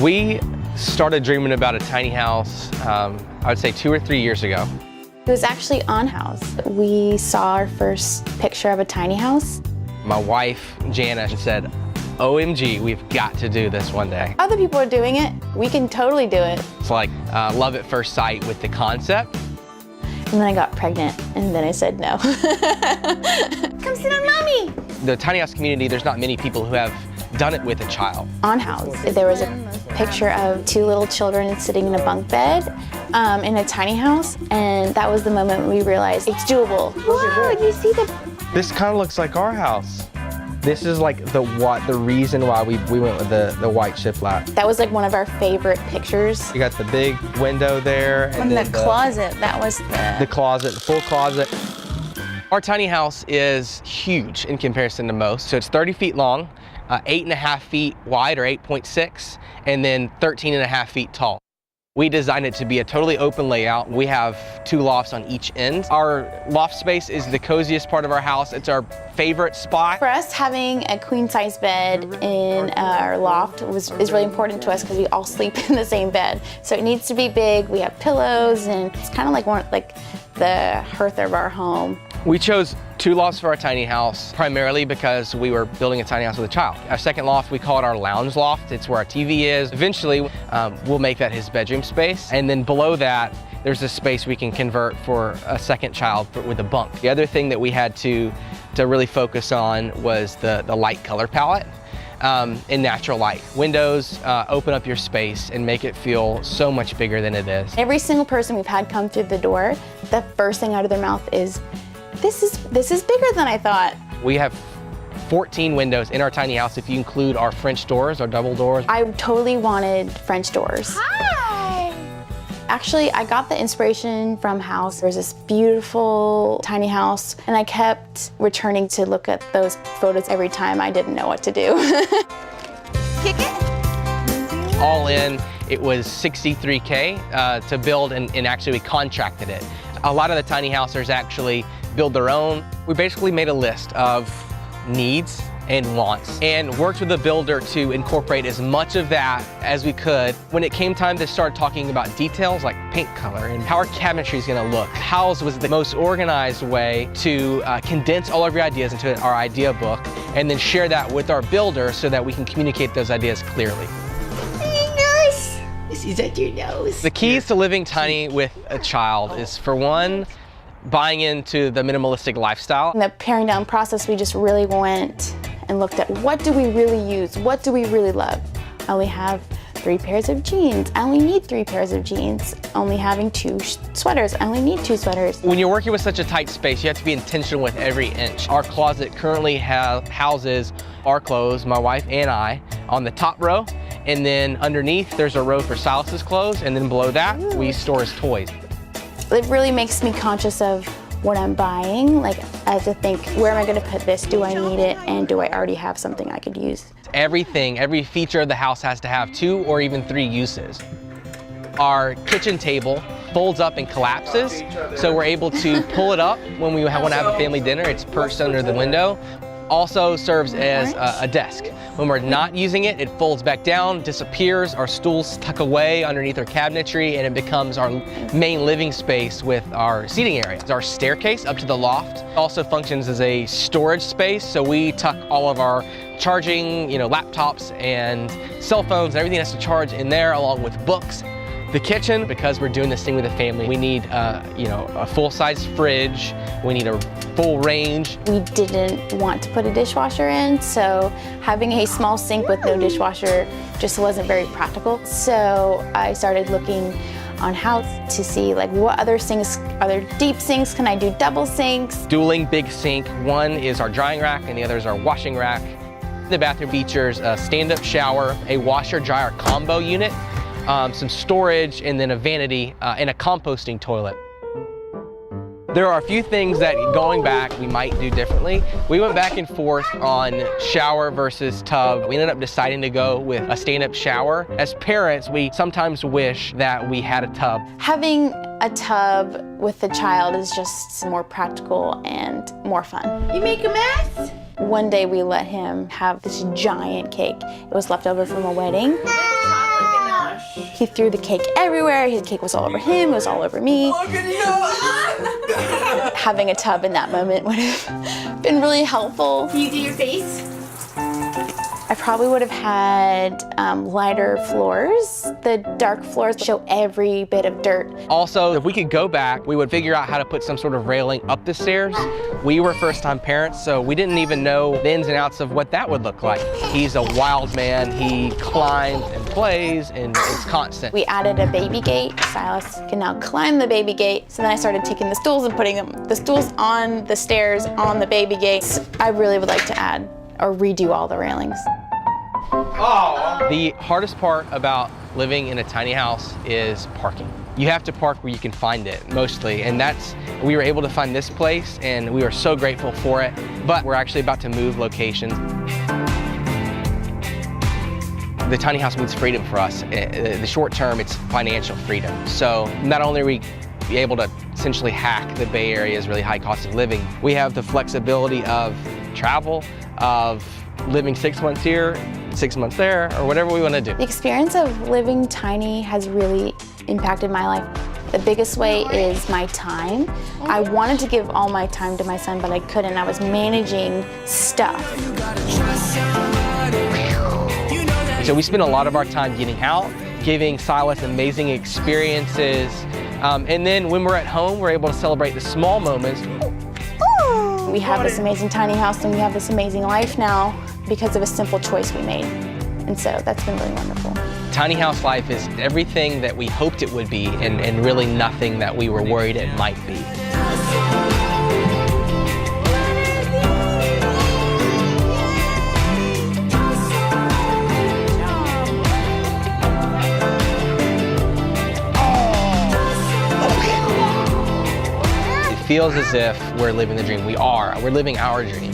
We started dreaming about a tiny house, I would say 2 or 3 years ago. It was actually on house. We saw our first picture of a tiny house. My wife, Jana, said, OMG, we've got to do this one day. Other people are doing it. We can totally do it. It's like love at first sight with the concept. And then I got pregnant, and then I said no. Come sit on mommy. The tiny house community, there's not many people who have done it with a child. On house, there was a picture of 2 little children sitting in a bunk bed in a tiny house, and that was the moment we realized it's doable. Wow, you see the... This kind of looks like our house. This is like the reason why we went with the white shiplap. That was like one of our favorite pictures. You got the big window there. And the closet, that was the closet, the full closet. Our tiny house is huge in comparison to most. So it's 30 feet long, 8.5 feet wide or 8.6, and then 13.5 feet tall. We designed it to be a totally open layout. We have 2 lofts on each end. Our loft space is the coziest part of our house. It's our favorite spot. For us, having a queen-size bed in our loft is really important to us because we all sleep in the same bed. So it needs to be big. We have pillows, and it's kind of like the hearth of our home. We chose 2 lofts for our tiny house, primarily because we were building a tiny house with a child. Our second loft, we call it our lounge loft. It's where our TV is. Eventually, we'll make that his bedroom space. And then below that, there's a space we can convert for a second child with a bunk. The other thing that we had to really focus on was the light color palette and natural light. Windows open up your space and make it feel so much bigger than it is. Every single person we've had come through the door, the first thing out of their mouth is, this is bigger than I thought. We have 14 windows in our tiny house if you include our French doors, our double doors. I totally wanted French doors. Hi! Actually, I got the inspiration from house. There's this beautiful tiny house, and I kept returning to look at those photos every time I didn't know what to do. Kick it! All in, it was $63K to build, and actually we contracted it. A lot of the tiny housers actually build their own. We basically made a list of needs and wants and worked with the builder to incorporate as much of that as we could. When it came time to start talking about details like paint color and how our cabinetry is gonna look, Howes was the most organized way to condense all of your ideas into our idea book and then share that with our builder so that we can communicate those ideas clearly. Is that your nose? The keys to living tiny with a child is, for one, buying into the minimalistic lifestyle. In the paring down process, we just really went and looked at what do we really use? What do we really love? I only have 3 pairs of jeans. I only need 3 pairs of jeans. Only having 2 sweaters. I only need 2 sweaters. When you're working with such a tight space, you have to be intentional with every inch. Our closet currently houses our clothes, my wife and I, on the top row. And then underneath, there's a row for Silas's clothes. And then below that, we store his toys. It really makes me conscious of what I'm buying. Like, I have to think, where am I gonna put this? Do I need it? And do I already have something I could use? Everything, every feature of the house has to have 2 or even 3 uses. Our kitchen table folds up and collapses, so we're able to pull it up when we want to have a family dinner. It's perched under the window. Also serves as a desk. When we're not using it, it folds back down, disappears, our stools tuck away underneath our cabinetry, and it becomes our main living space with our seating area. Our staircase up to the loft also functions as a storage space, so we tuck all of our charging, laptops and cell phones, and everything has to charge in there, along with books. The kitchen, because we're doing this thing with a family, we need a full-size fridge, we need a full range. We didn't want to put a dishwasher in, so having a small sink with no dishwasher just wasn't very practical. So I started looking on House to see what other sinks, are there deep sinks, can I do double sinks? Dueling big sink, one is our drying rack and the other is our washing rack. The bathroom features a stand-up shower, a washer-dryer combo unit, some storage, and then a vanity and a composting toilet. There are a few things that, going back, we might do differently. We went back and forth on shower versus tub. We ended up deciding to go with a stand-up shower. As parents, we sometimes wish that we had a tub. Having a tub with a child is just more practical and more fun. You make a mess? One day we let him have this giant cake. It was left over from a wedding. He threw the cake everywhere. The cake was all over him, it was all over me. Having a tub in that moment would have been really helpful. Can you do your face? I probably would have had lighter floors. The dark floors show every bit of dirt. Also, if we could go back, we would figure out how to put some sort of railing up the stairs. We were first-time parents, so we didn't even know the ins and outs of what that would look like. He's a wild man. He climbs and plays, and it's constant. We added a baby gate. Silas can now climb the baby gate. So then I started taking the stools and putting the stools on the stairs on the baby gate. I really would like to add or redo all the railings. The hardest part about living in a tiny house is parking. You have to park where you can find it, mostly, and we were able to find this place, and we are so grateful for it, but we're actually about to move locations. The tiny house means freedom for us. The short term, it's financial freedom. So not only are we able to essentially hack the Bay Area's really high cost of living, we have the flexibility of travel, of living 6 months here, 6 months there, or whatever we want to do. The experience of living tiny has really impacted my life. The biggest way is my time. I wanted to give all my time to my son, but I couldn't. I was managing stuff. So we spend a lot of our time getting out, giving Silas amazing experiences, and then when we're at home, we're able to celebrate the small moments. We have this amazing tiny house and we have this amazing life now because of a simple choice we made. And so that's been really wonderful. Tiny house life is everything that we hoped it would be and really nothing that we were worried it might be. It feels as if we're living the dream. We are. We're living our dream.